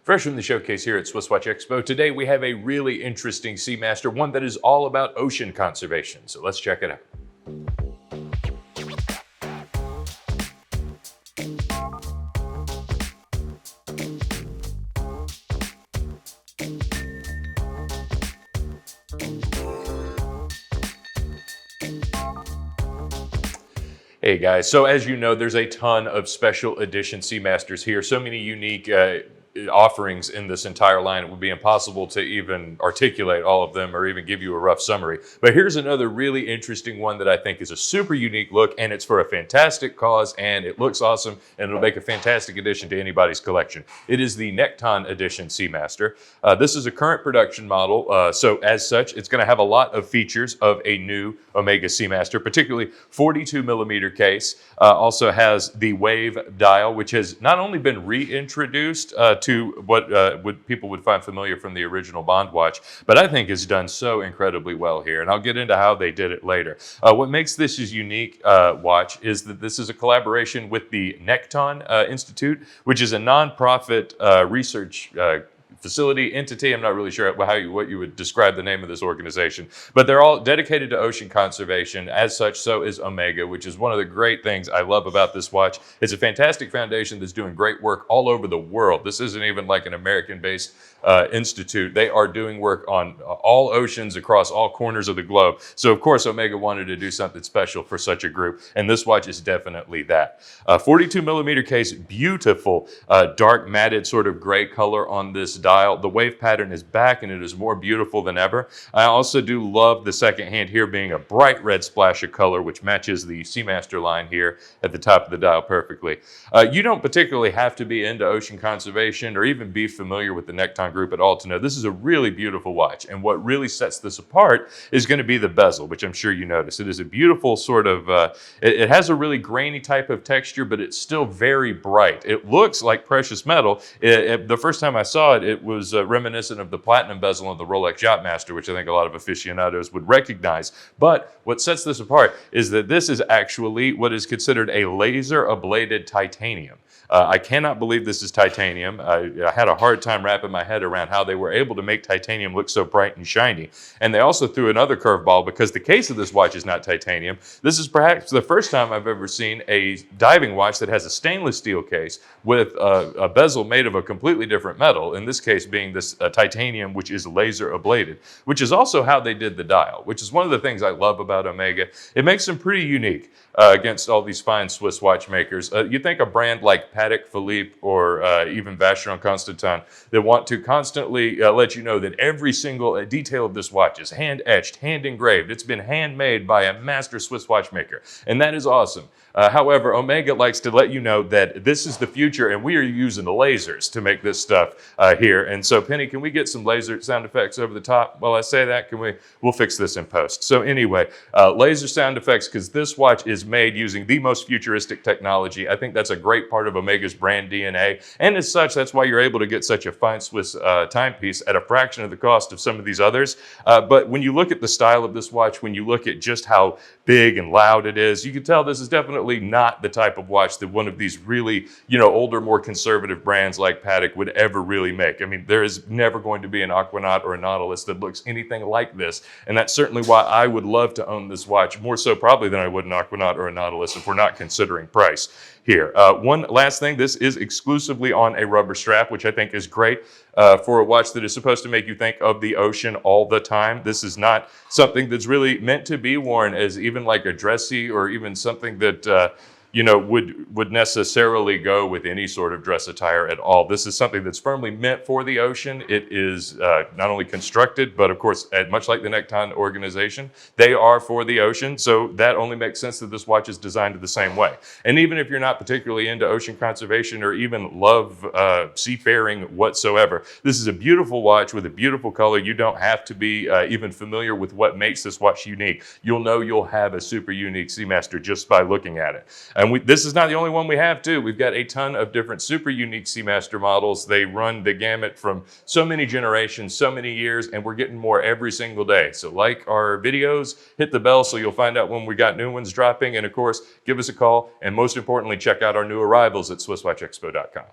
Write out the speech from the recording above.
Fresh from the showcase here at SwissWatchExpo, today we have a really interesting Seamaster, one that is all about ocean conservation. So let's check it out. Hey guys, so as you know, there's a ton of special edition Seamasters here. So many unique offerings in this entire line, it would be impossible to even articulate all of them or even give you a rough summary. But here's another really interesting one that I think is a super unique look, and it's for a fantastic cause, and it looks awesome, and it'll make a fantastic addition to anybody's collection. It is the Nekton Edition Seamaster. This is a current production model, so as such, it's going to have a lot of features of a new Omega Seamaster, particularly 42 millimeter case. Also has the wave dial, which has not only been reintroduced to what people would find familiar from the original Bond watch, but I think is done so incredibly well here. And I'll get into how they did it later. What makes this a unique watch is that this is a collaboration with the Nekton Institute, which is a nonprofit research facility, entity. I'm not really sure what you would describe the name of this organization, but they're all dedicated to ocean conservation. As such, so is Omega, which is one of the great things I love about this watch. It's a fantastic foundation that's doing great work all over the world. This isn't even like an American-based institute. They are doing work on all oceans across all corners of the globe. So of course, Omega wanted to do something special for such a group, and this watch is definitely that. 42 millimeter case, beautiful dark matted sort of gray color on this dial. The wave pattern is back and it is more beautiful than ever. I also do love the second hand here being a bright red splash of color, which matches the Seamaster line here at the top of the dial perfectly. You don't particularly have to be into ocean conservation or even be familiar with the Nekton group at all to know this is a really beautiful watch. And what really sets this apart is going to be the bezel, which I'm sure you noticed. It is a beautiful sort of, it has a really grainy type of texture, but it's still very bright. It looks like precious metal. The first time I saw it, it was reminiscent of the platinum bezel of the Rolex Yachtmaster, which I think a lot of aficionados would recognize. But what sets this apart is that this is actually what is considered a laser-ablated titanium. I cannot believe this is titanium. I had a hard time wrapping my head around how they were able to make titanium look so bright and shiny. And they also threw another curveball because the case of this watch is not titanium. This is perhaps the first time I've ever seen a diving watch that has a stainless steel case with a bezel made of a completely different metal, in this case being this titanium, which is laser ablated, which is also how they did the dial, which is one of the things I love about Omega. It makes them pretty unique against all these fine Swiss watchmakers. You think a brand like Patek Philippe or even Vacheron Constantin that want to constantly let you know that every single detail of this watch is hand etched, hand engraved. It's been handmade by a master Swiss watchmaker, and that is awesome. However, Omega likes to let you know that this is the future and we are using the lasers to make this stuff here. And so, Penny, can we get some laser sound effects over the top while I say that? We'll fix this in post. So anyway, laser sound effects, because this watch is made using the most futuristic technology. I think that's a great part of Omega's brand DNA. And as such, that's why you're able to get such a fine Swiss timepiece at a fraction of the cost of some of these others. But when you look at the style of this watch, when you look at just how big and loud it is, you can tell this is definitely not the type of watch that one of these really, older, more conservative brands like Patek would ever really make. I mean, there is never going to be an Aquanaut or a Nautilus that looks anything like this. And that's certainly why I would love to own this watch, more so probably than I would an Aquanaut or a Nautilus if we're not considering price here. One last thing, this is exclusively on a rubber strap, which I think is great for a watch that is supposed to make you think of the ocean all the time. This is not something that's really meant to be worn as even like a dressy or even something that would necessarily go with any sort of dress attire at all. This is something that's firmly meant for the ocean. It is not only constructed, but of course, much like the Nekton organization, they are for the ocean. So that only makes sense that this watch is designed the same way. And even if you're not particularly into ocean conservation or even love seafaring whatsoever, this is a beautiful watch with a beautiful color. You don't have to be even familiar with what makes this watch unique. You'll know you'll have a super unique Seamaster just by looking at it. And this is not the only one we have too. We've got a ton of different super unique Seamaster models. They run the gamut from so many generations, so many years, and we're getting more every single day. So like our videos, hit the bell so you'll find out when we got new ones dropping. And of course, give us a call. And most importantly, check out our new arrivals at SwissWatchExpo.com.